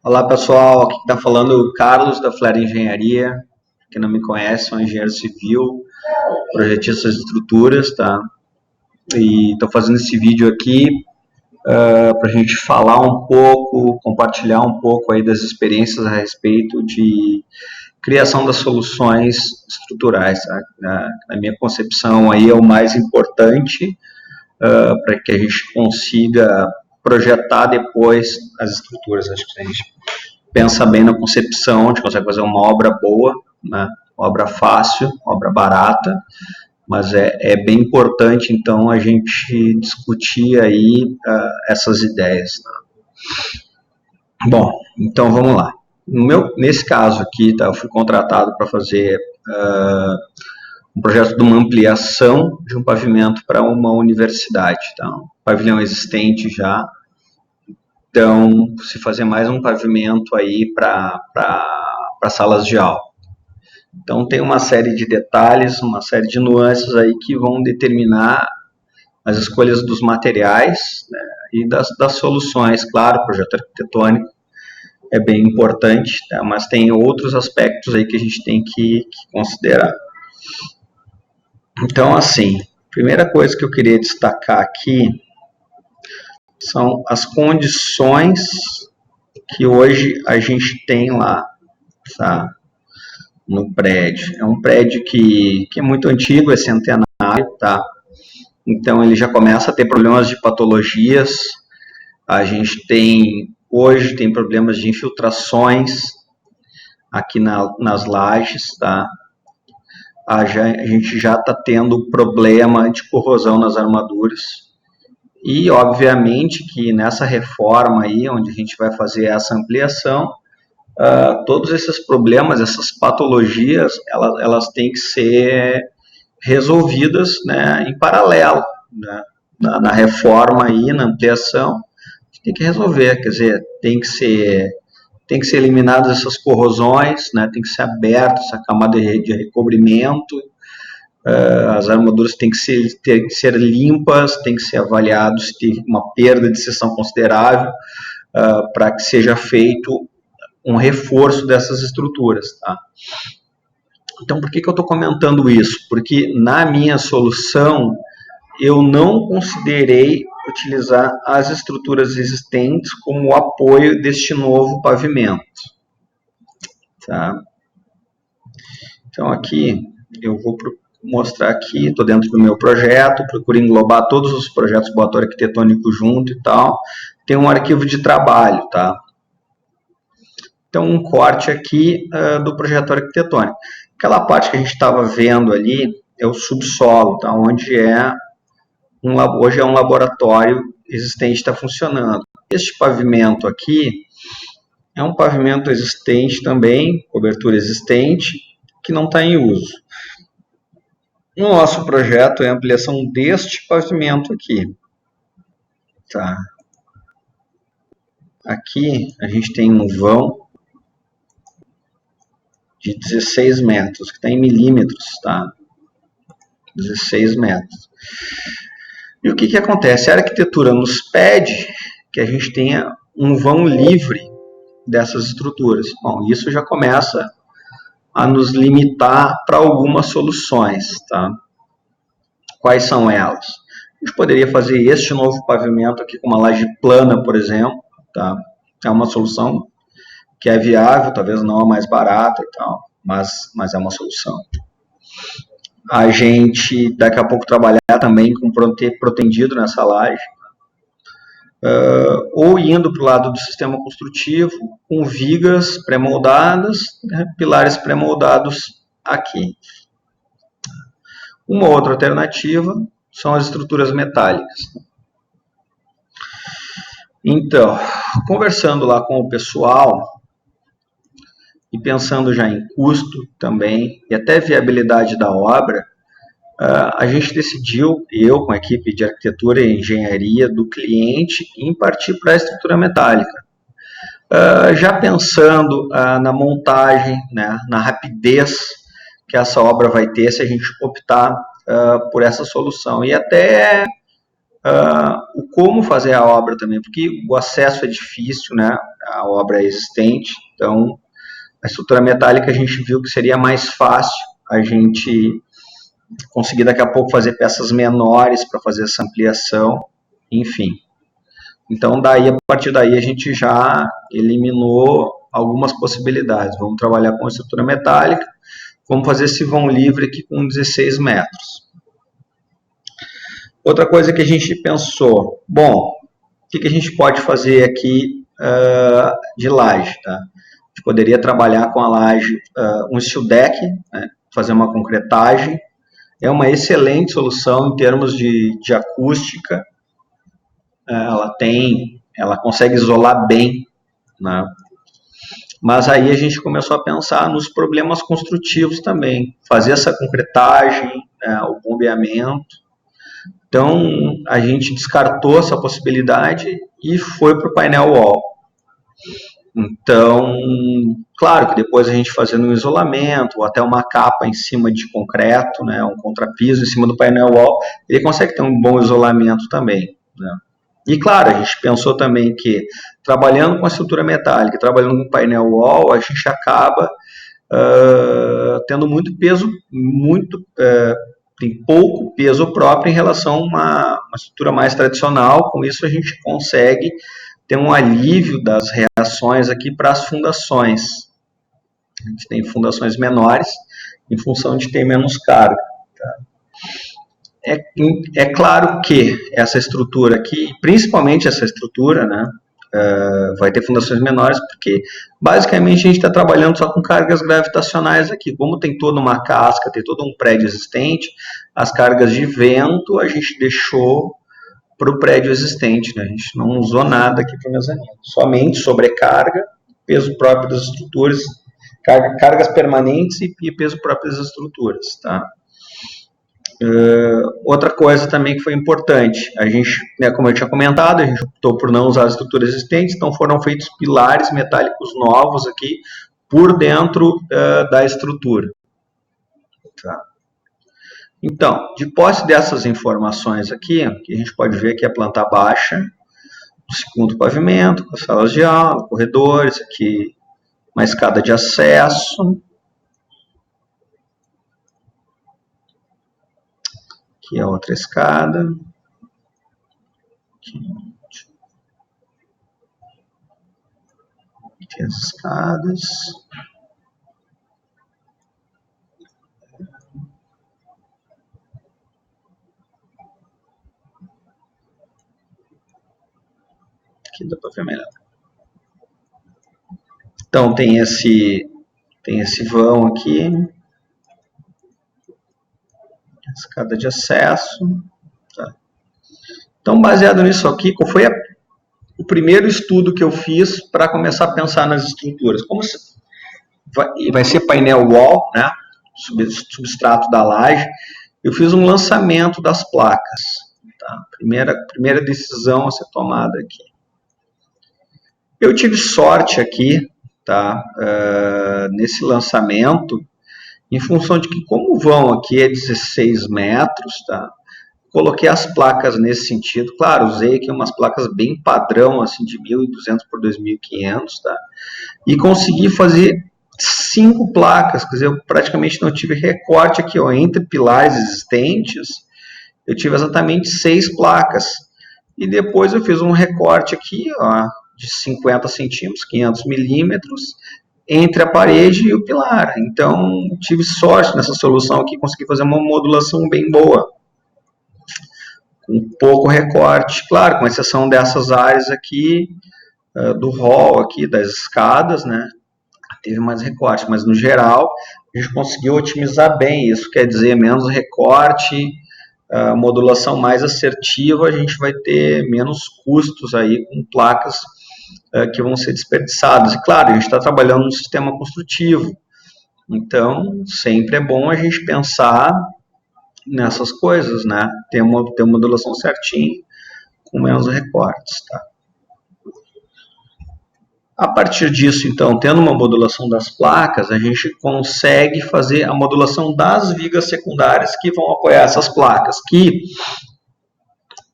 Olá pessoal, aqui está falando o Carlos da Flare Engenharia. Quem não me conhece, sou engenheiro civil, projetista de estruturas, tá? E estou fazendo esse vídeo aqui para a gente falar um pouco, compartilhar um pouco aí das experiências a respeito de criação das soluções estruturais, tá? Na minha concepção aí é o mais importante para que a gente consiga projetar depois as estruturas. Acho que a gente pensa bem na concepção, a gente consegue fazer uma obra boa, né? Uma obra fácil, uma obra barata, mas é bem importante, então, a gente discutir aí essas ideias. Né? Bom, então vamos lá. Nesse caso aqui, tá, eu fui contratado para fazer um projeto de uma ampliação de um pavimento para uma universidade. Tá? Um pavilhão existente já, então se fazer mais um pavimento aí para salas de aula. Então tem uma série de detalhes, uma série de nuances aí que vão determinar as escolhas dos materiais, né, e das soluções. Claro, o projeto arquitetônico é bem importante, tá, mas tem outros aspectos aí que a gente tem que considerar. Então, assim, a primeira coisa que eu queria destacar aqui são as condições que hoje a gente tem lá, tá? No prédio. É um prédio que é muito antigo, é centenário, tá? Então ele já começa a ter problemas de patologias. A gente hoje tem problemas de infiltrações aqui nas lajes, tá? A gente já está tendo problema de corrosão nas armaduras. E obviamente que nessa reforma aí, onde a gente vai fazer essa ampliação, todos esses problemas, essas patologias, elas têm que ser resolvidas, né, em paralelo, né, na reforma aí, na ampliação, a gente tem que resolver, quer dizer, tem que ser eliminadas essas corrosões, né, tem que ser aberta essa camada de recobrimento, as armaduras têm que ser limpas, tem que ser avaliado se tem uma perda de seção considerável, para que seja feito um reforço dessas estruturas, tá? Então, por que eu estou comentando isso? Porque na minha solução, eu não considerei utilizar as estruturas existentes como apoio deste novo pavimento. Tá? Então, aqui, eu vou mostrar aqui, estou dentro do meu projeto, procuro englobar todos os projetos do Laboratório Arquitetônico junto e tal. Tem um arquivo de trabalho, tá? Então, um corte aqui do projeto arquitetônico. Aquela parte que a gente estava vendo ali é o subsolo, tá? Onde hoje é um laboratório existente, está funcionando. Este pavimento aqui é um pavimento existente também, cobertura existente, que não está em uso. No nosso projeto é a ampliação deste pavimento aqui. Tá? Aqui a gente tem um vão de 16 metros, que está em milímetros, tá? 16 metros. E o que acontece? A arquitetura nos pede que a gente tenha um vão livre dessas estruturas. Bom, isso já começa a nos limitar para algumas soluções, tá? Quais são elas? A gente poderia fazer este novo pavimento aqui com uma laje plana, por exemplo, tá? É uma solução que é viável, talvez não a mais barata e tal, mas é uma solução. A gente daqui a pouco trabalhar também com protendido nessa laje, ou indo para o lado do sistema construtivo, com vigas pré-moldadas, né, pilares pré-moldados aqui. Uma outra alternativa são as estruturas metálicas. Então, conversando lá com o pessoal e pensando já em custo também e até viabilidade da obra, a gente decidiu, eu com a equipe de arquitetura e engenharia do cliente, em partir para a estrutura metálica. Já pensando na montagem, né, na rapidez que essa obra vai ter se a gente optar por essa solução. E até o como fazer a obra também, porque o acesso é difícil, né? a obra é existente, então a estrutura metálica a gente viu que seria mais fácil a gente conseguir daqui a pouco fazer peças menores para fazer essa ampliação, enfim. Então, daí, a partir daí, a gente já eliminou algumas possibilidades. Vamos trabalhar com a estrutura metálica, vamos fazer esse vão livre aqui com 16 metros. Outra coisa que a gente pensou, bom, o que a gente pode fazer aqui de laje, tá? A gente poderia trabalhar com a laje, um steel deck, né? Fazer uma concretagem, é uma excelente solução em termos de acústica, ela consegue isolar bem, né? Mas aí a gente começou a pensar nos problemas construtivos também, fazer essa concretagem, o bombeamento. Então a gente descartou essa possibilidade e foi para o painel wall. Então, claro que depois a gente fazendo um isolamento, ou até uma capa em cima de concreto, né, um contrapiso em cima do painel wall, ele consegue ter um bom isolamento também, né? E claro, a gente pensou também que trabalhando com a estrutura metálica, trabalhando com painel wall, a gente acaba tendo muito peso, tem pouco peso próprio em relação a uma estrutura mais tradicional. Com isso a gente consegue ter um alívio das reações aqui para as fundações. A gente tem fundações menores em função de ter menos carga. Tá? É claro que essa estrutura aqui, principalmente essa estrutura, né, vai ter fundações menores, porque basicamente a gente está trabalhando só com cargas gravitacionais aqui. Como tem toda uma casca, tem todo um prédio existente, as cargas de vento a gente deixou para o prédio existente, né? A gente não usou nada aqui para o mezanino, somente sobrecarga, peso próprio das estruturas, cargas permanentes e peso próprio das estruturas, tá? Outra coisa também que foi importante, a gente, né, como eu tinha comentado, a gente optou por não usar as estruturas existentes, então foram feitos pilares metálicos novos aqui por dentro da estrutura. Tá? Então, de posse dessas informações aqui, que a gente pode ver que a planta baixa, o segundo pavimento, com as salas de aula, corredores, aqui uma escada de acesso, aqui a outra escada, aqui as escadas, aqui dá para ver melhor. Então tem esse vão aqui, escada de acesso. Tá? Então, baseado nisso aqui, qual foi o primeiro estudo que eu fiz para começar a pensar nas estruturas? Como vai ser painel wall, né? Substrato da laje. Eu fiz um lançamento das placas. Tá? Primeira decisão a ser tomada aqui. Eu tive sorte aqui, tá? Nesse lançamento, em função de que, como o vão aqui é 16 metros, tá? Coloquei as placas nesse sentido. Claro, usei aqui umas placas bem padrão, assim, de 1.200 por 2.500, tá? E consegui fazer 5 placas, quer dizer, eu praticamente não tive recorte aqui, ó, entre pilares existentes, eu tive exatamente 6 placas. E depois eu fiz um recorte aqui, ó, de 50 centímetros, 500 milímetros, entre a parede e o pilar. Então, tive sorte nessa solução aqui, consegui fazer uma modulação bem boa, com pouco recorte. Claro, com exceção dessas áreas aqui, do hall aqui, das escadas, né? Teve mais recorte, mas no geral, a gente conseguiu otimizar bem. Isso quer dizer menos recorte, modulação mais assertiva, a gente vai ter menos custos aí com placas que vão ser desperdiçadas. E claro, a gente está trabalhando no sistema construtivo, então sempre é bom a gente pensar nessas coisas, né? Ter uma modulação certinha, com menos recortes, tá? A partir disso, então, tendo uma modulação das placas, a gente consegue fazer a modulação das vigas secundárias que vão apoiar essas placas, que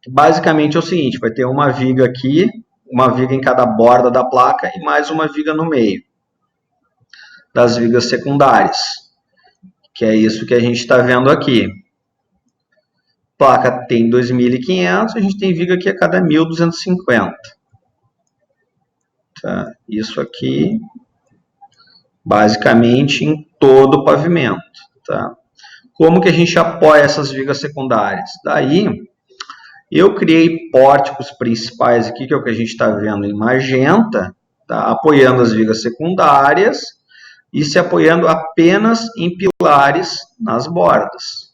basicamente é o seguinte, vai ter uma viga aqui, uma viga em cada borda da placa e mais uma viga no meio das vigas secundárias, que é isso que a gente está vendo aqui. Placa tem 2.500, a gente tem viga aqui a cada 1.250. Tá? Isso aqui, basicamente, em todo o pavimento. Tá? Como que a gente apoia essas vigas secundárias? Daí, eu criei pórticos principais aqui, que é o que a gente está vendo em magenta, tá? Apoiando as vigas secundárias e se apoiando apenas em pilares nas bordas.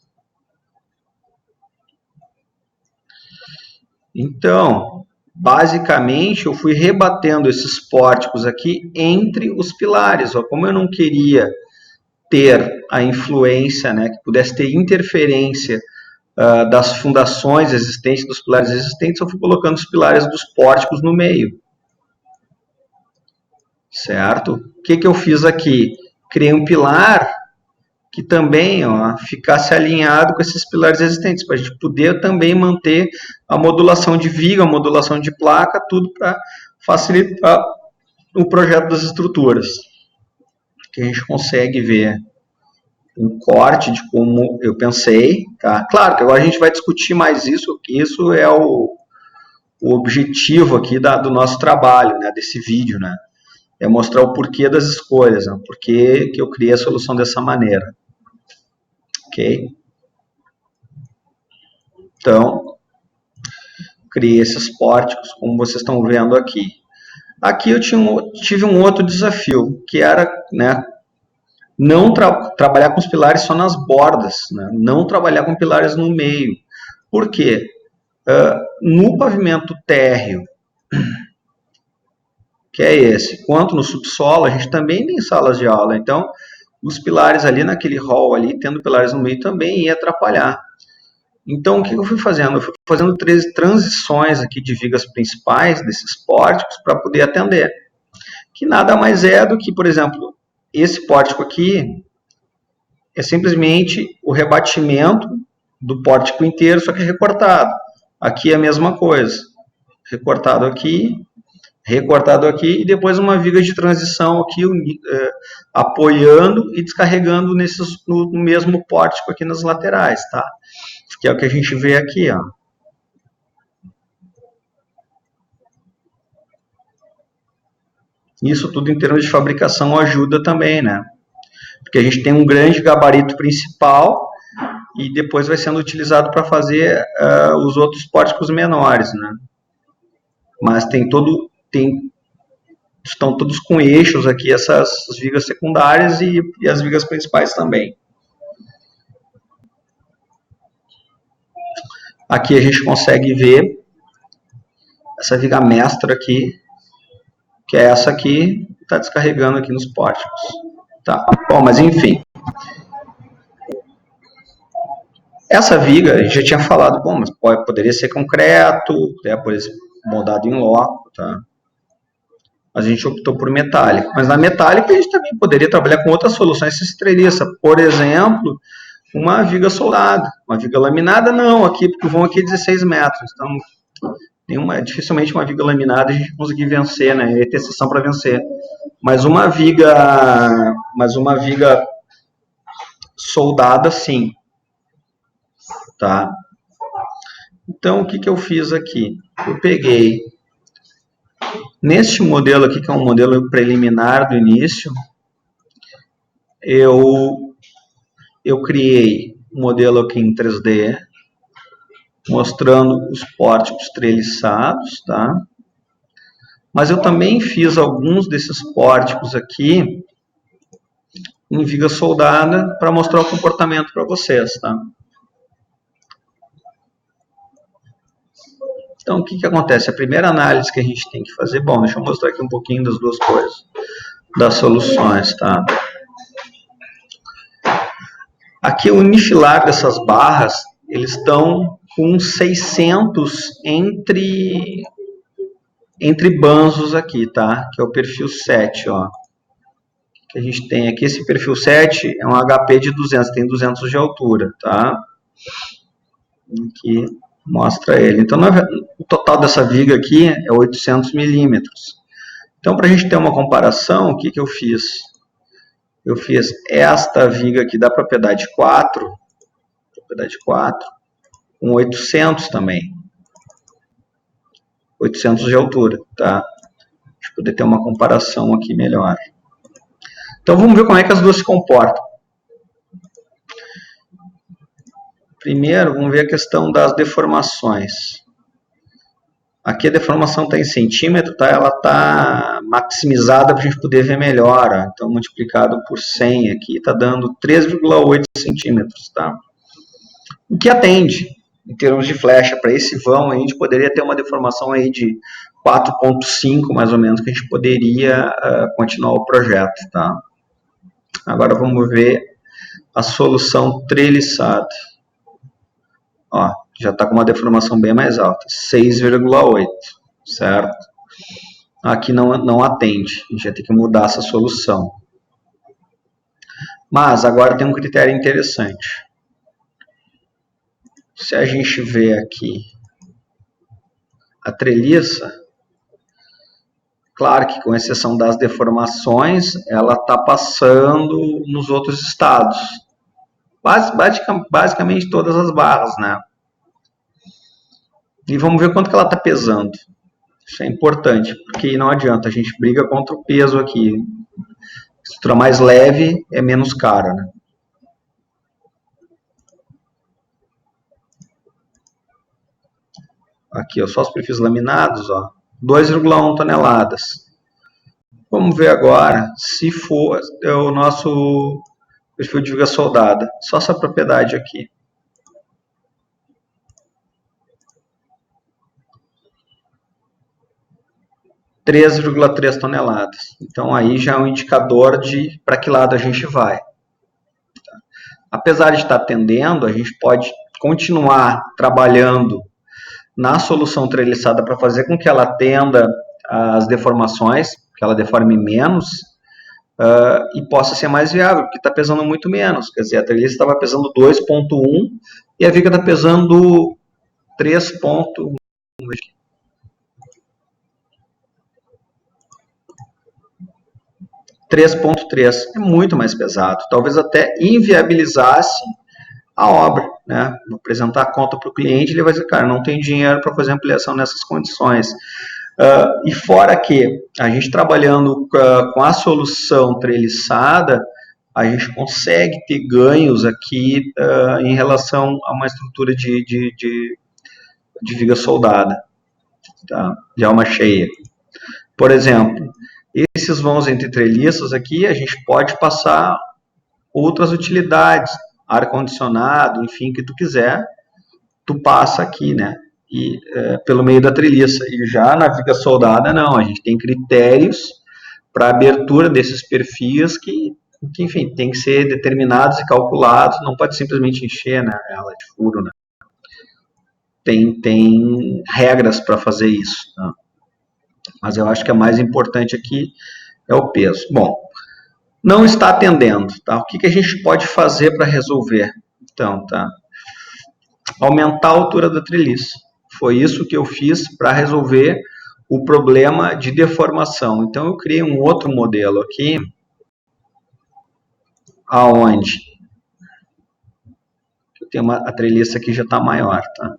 Então, basicamente, eu fui rebatendo esses pórticos aqui entre os pilares. Ó, como eu não queria ter a influência, né, que pudesse ter interferência das fundações existentes, dos pilares existentes, eu fui colocando os pilares dos pórticos no meio. Certo? O que eu fiz aqui? Criei um pilar que também ficasse alinhado com esses pilares existentes, para a gente poder também manter a modulação de viga, a modulação de placa, tudo para facilitar o projeto das estruturas. Que a gente consegue ver um corte de como eu pensei. Tá? Claro que agora a gente vai discutir mais isso, que isso é o objetivo aqui do nosso trabalho, né, desse vídeo, né? É mostrar o porquê das escolhas, né? Porquê que eu criei a solução dessa maneira. Ok? Então, criei esses pórticos, como vocês estão vendo aqui. Aqui eu tive um outro desafio, que era, né, não trabalhar com os pilares só nas bordas, né? Não trabalhar com pilares no meio. Por quê? No pavimento térreo, que é esse, quanto no subsolo, a gente também tem salas de aula. Então, os pilares ali naquele hall ali, tendo pilares no meio, também ia atrapalhar. Então, o que eu fui fazendo? Eu fui fazendo 3 transições aqui de vigas principais desses pórticos para poder atender. Que nada mais é do que, por exemplo, esse pórtico aqui é simplesmente o rebatimento do pórtico inteiro, só que recortado. Aqui é a mesma coisa. Recortado aqui e depois uma viga de transição aqui apoiando e descarregando no mesmo pórtico aqui nas laterais, tá? Que é o que a gente vê aqui, ó. Isso tudo em termos de fabricação ajuda também, né? Porque a gente tem um grande gabarito principal e depois vai sendo utilizado para fazer os outros pórticos menores, né? Mas estão todos com eixos aqui, essas vigas secundárias e as vigas principais também. Aqui a gente consegue ver essa viga mestra aqui, que é essa aqui, que está descarregando aqui nos pórticos. Tá. Bom, mas enfim. Essa viga, a gente já tinha falado, bom, mas poderia ser concreto, poderia ser moldado em loco, tá? A gente optou por metálico. Mas na metálica a gente também poderia trabalhar com outras soluções estreliça. Por exemplo, uma viga soldada. Uma viga laminada, não, aqui, porque o vão aqui é 16 metros. Então, dificilmente uma viga laminada a gente conseguir vencer, né? Ia ter exceção para vencer. Mas uma viga soldada, sim. Tá? Então, o que eu fiz aqui? Eu peguei, neste modelo aqui, que é um modelo preliminar do início, eu criei um modelo aqui em 3D, mostrando os pórticos treliçados, tá? Mas eu também fiz alguns desses pórticos aqui em viga soldada para mostrar o comportamento para vocês, tá? Então, o que acontece? A primeira análise que a gente tem que fazer... Bom, deixa eu mostrar aqui um pouquinho das duas coisas, das soluções, tá? Aqui, o unifilar dessas barras, eles estão com 600 entre banzos aqui, tá? Que é o perfil 7, ó. Que a gente tem aqui, esse perfil 7 é um HP de 200, tem 200 de altura, tá? Aqui... Mostra ele. Então, o total dessa viga aqui é 800 milímetros. Então, para a gente ter uma comparação, o que eu fiz? Eu fiz esta viga aqui da propriedade 4 com 800 também. 800 de altura, tá? Para a gente poder ter uma comparação aqui melhor. Então, vamos ver como é que as duas se comportam. Primeiro, vamos ver a questão das deformações. Aqui a deformação está em centímetro, tá? Ela está maximizada para a gente poder ver melhor. Ó. Então, multiplicado por 100 aqui, está dando 3,8 centímetros. Tá? O que atende, em termos de flecha, para esse vão, a gente poderia ter uma deformação aí de 4,5 mais ou menos, que a gente poderia continuar o projeto. Tá? Agora vamos ver a solução treliçada. Ó, já está com uma deformação bem mais alta, 6,8, certo? Aqui não atende, a gente vai ter que mudar essa solução. Mas agora tem um critério interessante. Se a gente vê aqui a treliça, claro que com exceção das deformações, ela está passando nos outros estados. Basicamente todas as barras, né? E vamos ver quanto que ela está pesando. Isso é importante, porque não adianta, a gente briga contra o peso aqui. Estrutura mais leve é menos cara, né? Aqui, ó, só os perfis laminados, ó, 2,1 toneladas. Vamos ver agora se for o nosso perfil de viga soldada. Só essa propriedade aqui. 3,3 toneladas. Então, aí já é um indicador de para que lado a gente vai. Apesar de estar atendendo, a gente pode continuar trabalhando na solução treliçada para fazer com que ela atenda as deformações, que ela deforme menos e possa ser mais viável, porque está pesando muito menos. Quer dizer, a treliça estava pesando 2,1 e a viga está pesando 3,3. É muito mais pesado. Talvez até inviabilizasse a obra, né? Vou apresentar a conta para o cliente, ele vai dizer, cara, não tem dinheiro para fazer ampliação nessas condições. E fora que a gente trabalhando com a solução treliçada, a gente consegue ter ganhos aqui em relação a uma estrutura de viga soldada, tá? De alma cheia. Por exemplo, esses vãos entre treliças aqui, a gente pode passar outras utilidades, ar-condicionado, enfim, que tu quiser, tu passa aqui, né? E pelo meio da treliça. E já na viga soldada, não. A gente tem critérios para abertura desses perfis que, enfim, tem que ser determinados e calculados. Não pode simplesmente encher, né, ela de furo, né? Tem regras para fazer isso. Né? Mas eu acho que a mais importante aqui é o peso. Bom, não está atendendo, tá? O que a gente pode fazer para resolver? Então, tá? Aumentar a altura da treliça. Foi isso que eu fiz para resolver o problema de deformação. Então, eu criei um outro modelo aqui, aonde eu tenho a treliça aqui já está maior, tá?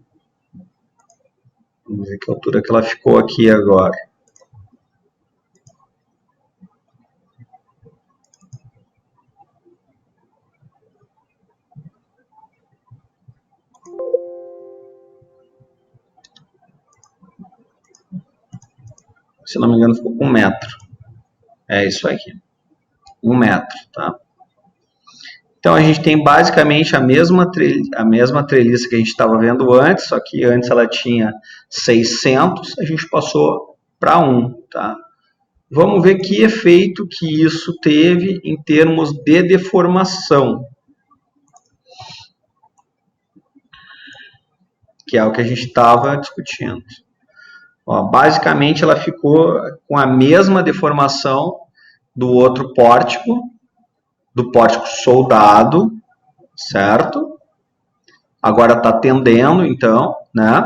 Vamos ver que altura que ela ficou aqui agora. Se não me engano, ficou com 1 metro. É isso aqui. 1 metro, tá? Então, a gente tem basicamente a mesma treliça que a gente estava vendo antes, só que antes ela tinha 600, a gente passou para 1, tá? Vamos ver que efeito que isso teve em termos de deformação, que é o que a gente estava discutindo. Ó, basicamente, ela ficou com a mesma deformação do outro pórtico, do pórtico soldado, certo? agora está tendendo, então, né?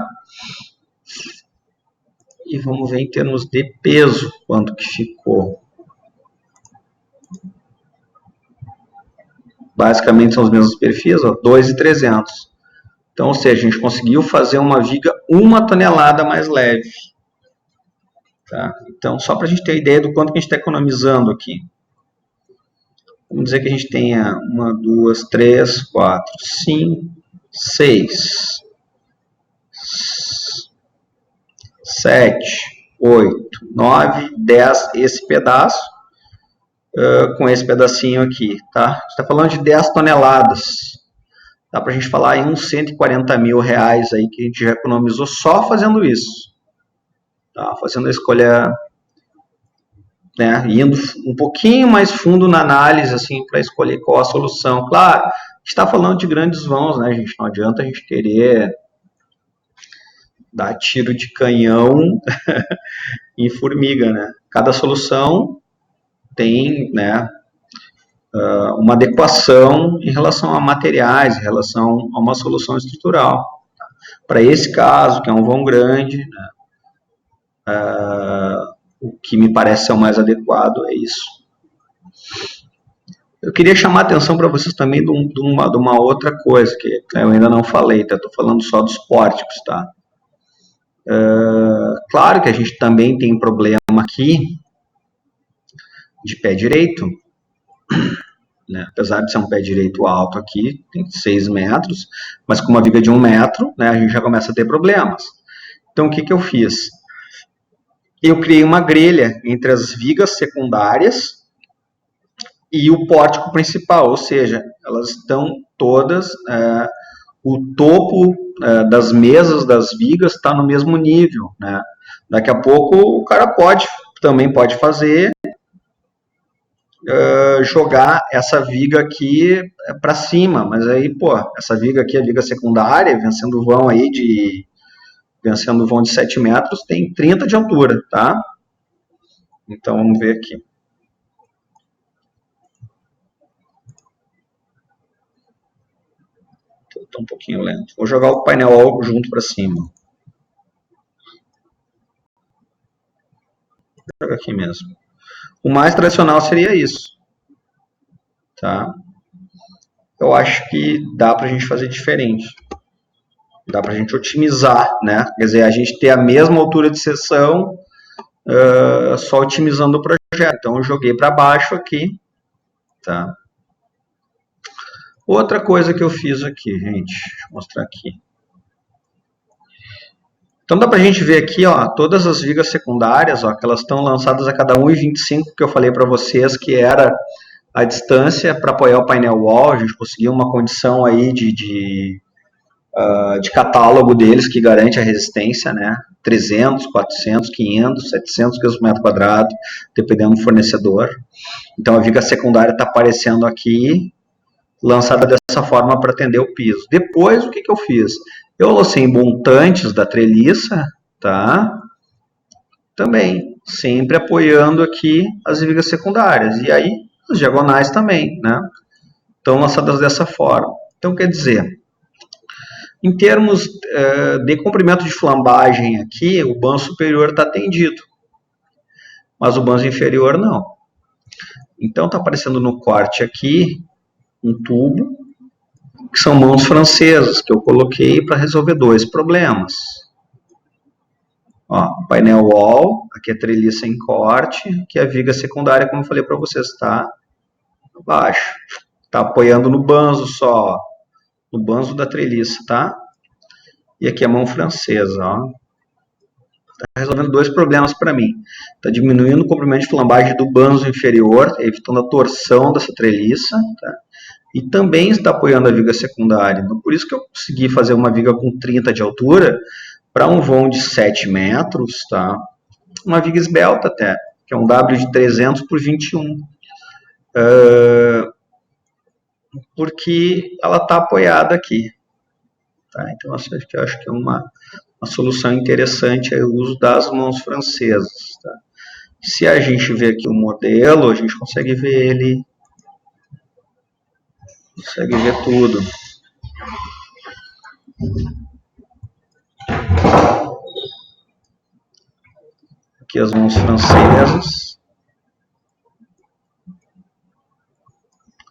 E vamos ver em termos de peso, quanto que ficou. Basicamente são os mesmos perfis, 2.300. Então, ou seja, a gente conseguiu fazer uma viga 1 tonelada mais leve. Tá? Então, só para a gente ter ideia do quanto que a gente está economizando aqui. Vamos dizer que a gente tenha 1, 2, 3, 4, 5, 6, 7, 8, 9, 10, esse pedaço, com esse pedacinho aqui, tá? A gente está falando de 10 toneladas. Dá para a gente falar em uns 140 mil reais aí que a gente já economizou só fazendo isso. Tá? Fazendo a escolha, né? Indo um pouquinho mais fundo na análise, assim, para escolher qual a solução. Claro, a gente está falando de grandes vãos, né, gente? Não adianta a gente querer dar tiro de canhão em formiga, né? Cada solução tem, né, uma adequação em relação a materiais, em relação a uma solução estrutural. Para esse caso, que é um vão grande, né, o que me parece ser o mais adequado é isso. Eu queria chamar a atenção para vocês também de uma outra coisa, que eu ainda não falei, tá? Estou falando só dos pórticos, tá? Claro que a gente também tem problema aqui de pé direito, né? Apesar de ser um pé direito alto aqui, tem 6 metros, mas com uma viga de 1 metro, né, a gente já começa a ter problemas. Então, o que que eu fiz? Eu criei uma grelha entre as vigas secundárias e o pórtico principal, ou seja, elas estão todas, o topo das mesas, das vigas, está no mesmo nível, né? Daqui a pouco o cara também pode fazer, jogar essa viga aqui para cima, mas aí, pô, essa viga aqui, a viga secundária, vencendo o vão aí vencendo o vão de 7 metros, tem 30 de altura, tá? Então, vamos ver aqui. Estou um pouquinho lento. Vou jogar o painel junto para cima. Vou jogar aqui mesmo. O mais tradicional seria isso, tá? Eu acho que dá para a gente fazer diferente. Dá para a gente otimizar, né? Quer dizer, a gente ter a mesma altura de seção, só otimizando o projeto. Então, eu joguei para baixo aqui, tá? Outra coisa que eu fiz aqui, gente, deixa eu mostrar aqui. Então, dá para a gente ver aqui, ó, todas as vigas secundárias, ó, que elas estão lançadas a cada 1,25, que eu falei para vocês que era a distância para apoiar o painel wall. A gente conseguiu uma condição aí de catálogo deles que garante a resistência, né? 300, 400, 500, 700 quilos por metro quadrado, dependendo do fornecedor. Então, a viga secundária está aparecendo aqui, lançada dessa forma para atender o piso. Depois, o que que eu fiz? Eu alocei montantes da treliça, tá? Também, sempre apoiando aqui as vigas secundárias. E aí, as diagonais também, né? Estão lançadas dessa forma. Então, quer dizer, em termos de comprimento de flambagem aqui, o banzo superior está tendido, mas o banzo inferior não. Então, está aparecendo no corte aqui um tubo, que são mãos francesas, que eu coloquei para resolver dois problemas. Ó, painel wall, aqui a treliça em corte, que a viga secundária, como eu falei para vocês, está abaixo. Está apoiando no banzo só, no banzo da treliça, tá? E aqui a mão francesa, ó. Está resolvendo dois problemas para mim. Está diminuindo o comprimento de flambagem do banzo inferior, evitando a torção dessa treliça, tá? E também está apoiando a viga secundária. Então, por isso que eu consegui fazer uma viga com 30 de altura para um vão de 7 metros, tá? Uma viga esbelta até, que é um W de 300 por 21. Porque ela está apoiada aqui. Tá? Então, eu acho que é uma solução interessante é o uso das mãos francesas. Tá? Se a gente ver aqui o modelo, a gente consegue ver ele, consegue ver tudo. Aqui as mãos francesas.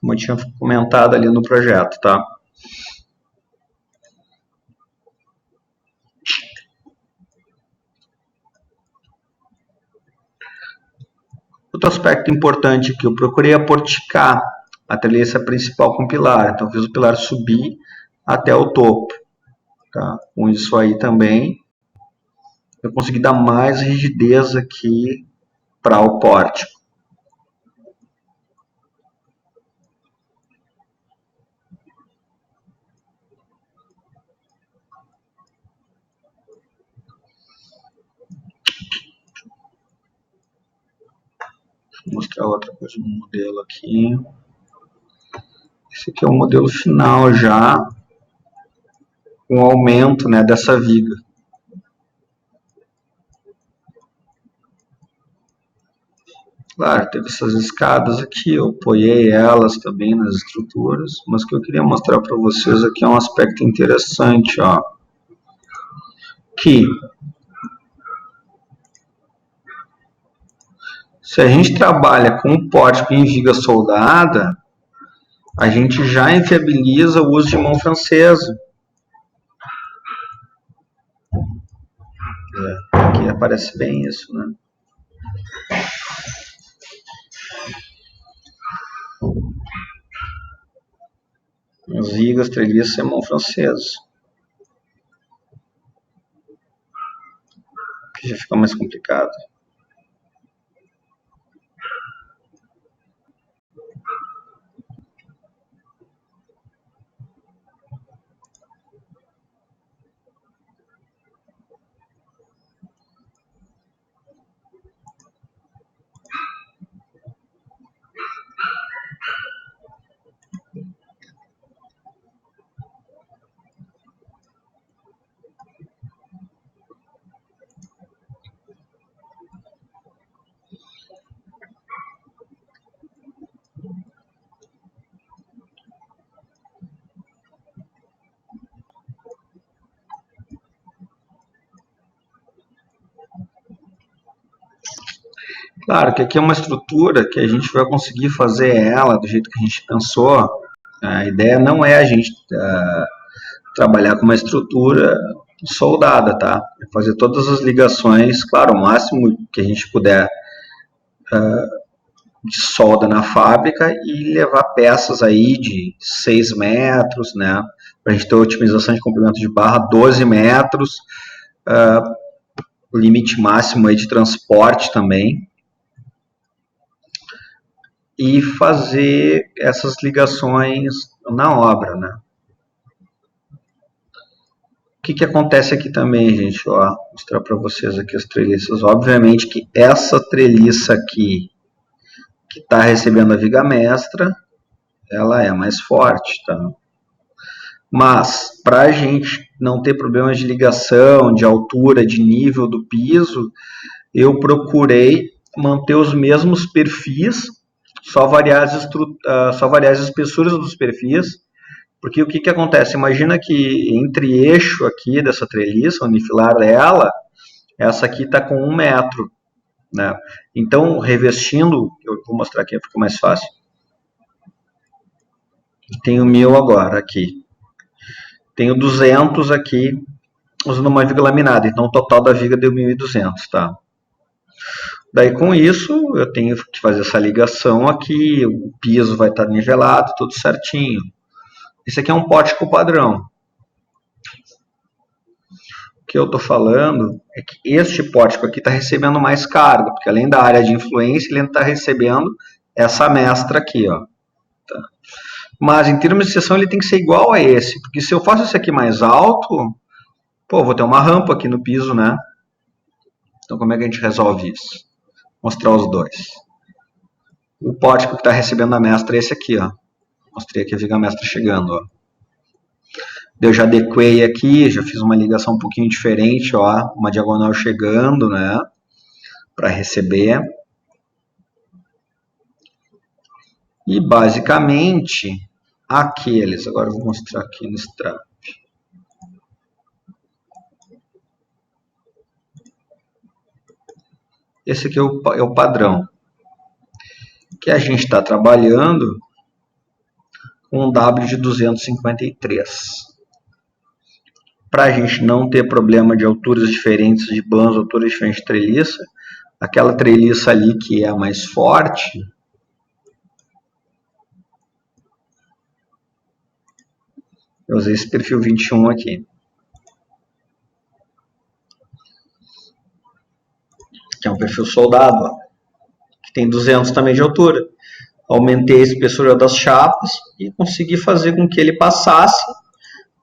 Como eu tinha comentado ali no projeto, tá? Outro aspecto importante aqui, eu procurei aporticar a treliça principal com o pilar. Então, fiz o pilar subir até o topo. Tá? Com isso aí também, eu consegui dar mais rigidez aqui para o pórtico. Vou mostrar outra coisa no modelo aqui. Esse aqui é o modelo final já, com o aumento, né, dessa viga. Claro, teve essas escadas aqui, eu apoiei elas também nas estruturas, mas o que eu queria mostrar para vocês aqui é um aspecto interessante, ó, que se a gente trabalha com um pórtico em viga soldada, a gente já inviabiliza o uso de mão francesa. Aqui aparece bem isso, né? As vigas, treliças e mão francesa. Que já fica mais complicado. Claro que aqui é uma estrutura que a gente vai conseguir fazer ela do jeito que a gente pensou. A ideia não é a gente trabalhar com uma estrutura soldada, tá? É fazer todas as ligações, claro, o máximo que a gente puder de solda na fábrica e levar peças aí de 6 metros, né? Para a gente ter otimização de comprimento de barra, 12 metros, o limite máximo aí de transporte também. E fazer essas ligações na obra, né? O que acontece aqui também, gente? Ó, vou mostrar para vocês aqui as treliças. Obviamente que essa treliça aqui, que está recebendo a viga mestra, ela é mais forte, tá? Mas, para a gente não ter problemas de ligação, de altura, de nível do piso, eu procurei manter os mesmos perfis, só variar as espessuras dos perfis, porque o que acontece? Imagina que entre eixo aqui dessa treliça, o unifilar dela, essa aqui está com 1 metro, né? Então, revestindo, eu vou mostrar aqui, ficou mais fácil. Tenho 1000 agora aqui. Tenho 200 aqui, usando uma viga laminada. Então, o total da viga deu 1200, tá? Daí, com isso, eu tenho que fazer essa ligação aqui, o piso vai estar nivelado, tudo certinho. Esse aqui é um pórtico padrão. O que eu estou falando é que este pórtico aqui está recebendo mais carga, porque além da área de influência, ele está recebendo essa mestra aqui, ó. Tá? Mas em termos de seção, ele tem que ser igual a esse, porque se eu faço esse aqui mais alto, pô, vou ter uma rampa aqui no piso, né? Então, como é que a gente resolve isso? Mostrar os dois. O pórtico que está recebendo a mestra é esse aqui, ó. Mostrei aqui a viga mestra chegando, ó. Eu já adequei aqui, já fiz uma ligação um pouquinho diferente, ó, uma diagonal chegando, né, para receber. E basicamente aqueles, agora eu vou mostrar aqui no strap. esse aqui é o padrão. Que a gente está trabalhando com um W de 253. Para a gente não ter problema de alturas diferentes de bandos, alturas diferentes de treliça, aquela treliça ali que é a mais forte, eu usei esse perfil 21 aqui, que é um perfil soldado, ó, que tem 200 também de altura. Aumentei a espessura das chapas e consegui fazer com que ele passasse,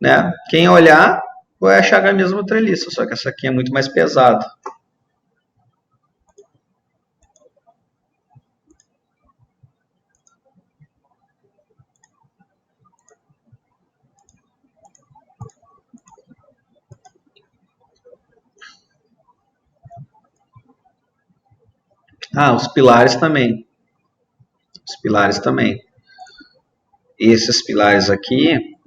né? Quem olhar vai achar a mesma treliça, só que essa aqui é muito mais pesada. Ah, os pilares também. Os pilares também. Esses pilares aqui,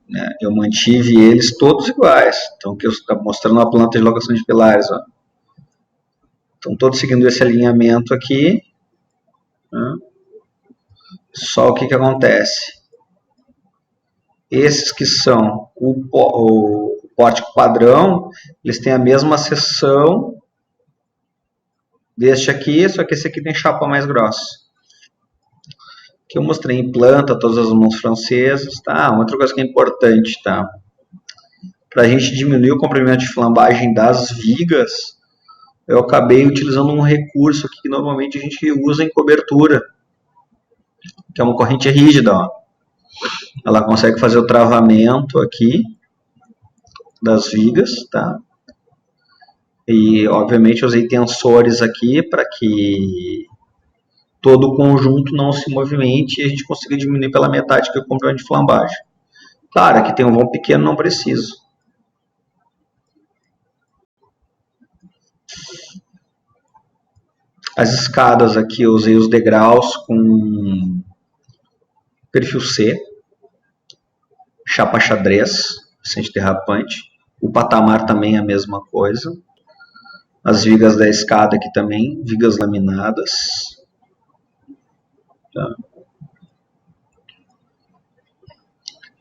né, eu mantive eles todos iguais. Então, que eu estou mostrando a planta de locação de pilares. Ó. Estão todos seguindo esse alinhamento aqui. Né? Só o que acontece? Esses que são o pórtico padrão, eles têm a mesma seção deste aqui, só que esse aqui tem chapa mais grossa. Que eu mostrei em planta, todas as mãos francesas, tá? Uma outra coisa que é importante, tá? Para a gente diminuir o comprimento de flambagem das vigas, eu acabei utilizando um recurso aqui que normalmente a gente usa em cobertura, que é uma corrente rígida, ó. Ela consegue fazer o travamento aqui das vigas, tá? E, obviamente, eu usei tensores aqui para que todo o conjunto não se movimente e a gente consiga diminuir pela metade que o comprimento de flambagem. Claro, aqui tem um vão pequeno, não preciso. As escadas aqui eu usei os degraus com perfil C, chapa xadrez, centro derrapante. O patamar também é a mesma coisa. As vigas da escada aqui também, vigas laminadas. Tá.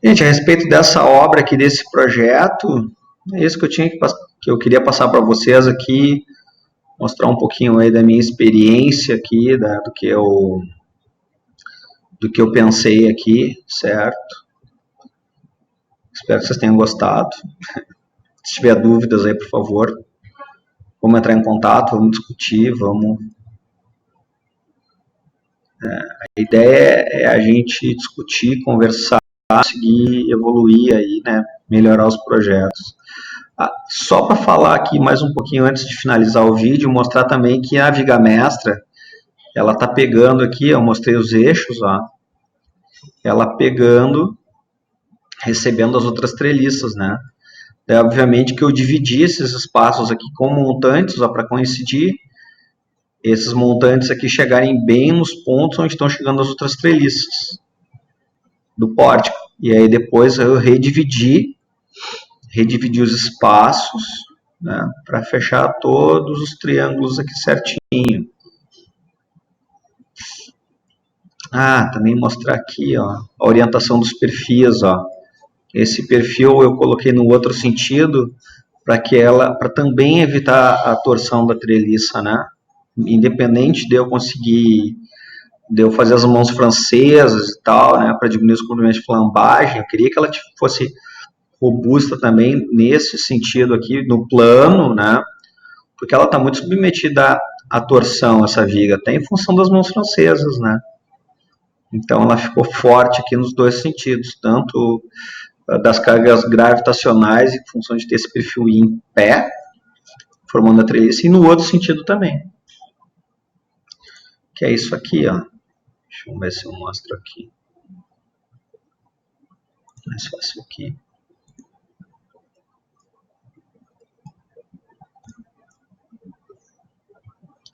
Gente, a respeito dessa obra aqui, desse projeto, é isso que eu queria passar para vocês aqui, mostrar um pouquinho aí da minha experiência aqui, do que eu pensei aqui, certo? Espero que vocês tenham gostado. Se tiver dúvidas aí, por favor, vamos entrar em contato, vamos discutir, vamos... A ideia é a gente discutir, conversar, conseguir evoluir aí, né? Melhorar os projetos. Ah, só para falar aqui mais um pouquinho antes de finalizar o vídeo, mostrar também que a viga mestra, ela tá pegando aqui, eu mostrei os eixos, ó, ela pegando, recebendo as outras treliças, né? É, obviamente que eu dividi esses espaços aqui com montantes, para coincidir, esses montantes aqui chegarem bem nos pontos onde estão chegando as outras treliças do pórtico. E aí depois eu redividi os espaços, né, para fechar todos os triângulos aqui certinho. Ah, também mostrar aqui, ó, a orientação dos perfis, ó. Esse perfil eu coloquei no outro sentido para também evitar a torção da treliça, né? Independente de eu conseguir, de eu fazer as mãos francesas e tal, né, para diminuir os comprimentos de flambagem, eu queria que ela fosse robusta também nesse sentido aqui, no plano, né? Porque ela está muito submetida à torção, essa viga, até em função das mãos francesas, né? Então ela ficou forte aqui nos dois sentidos, tanto das cargas gravitacionais em função de ter esse perfil em pé, formando a treliça, e no outro sentido também. Que é isso aqui, ó. Deixa eu ver se eu mostro aqui. Mais fácil aqui.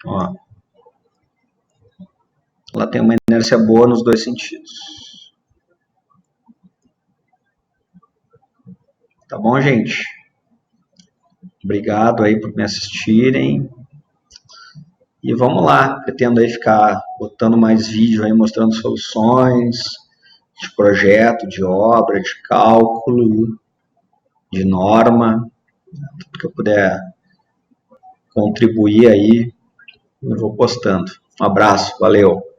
Ó. Ela tem uma inércia boa nos dois sentidos. Tá bom, gente? Obrigado aí por me assistirem. E vamos lá, pretendo aí ficar botando mais vídeo aí, mostrando soluções de projeto, de obra, de cálculo, de norma, tudo que eu puder contribuir aí, eu vou postando. Um abraço, valeu!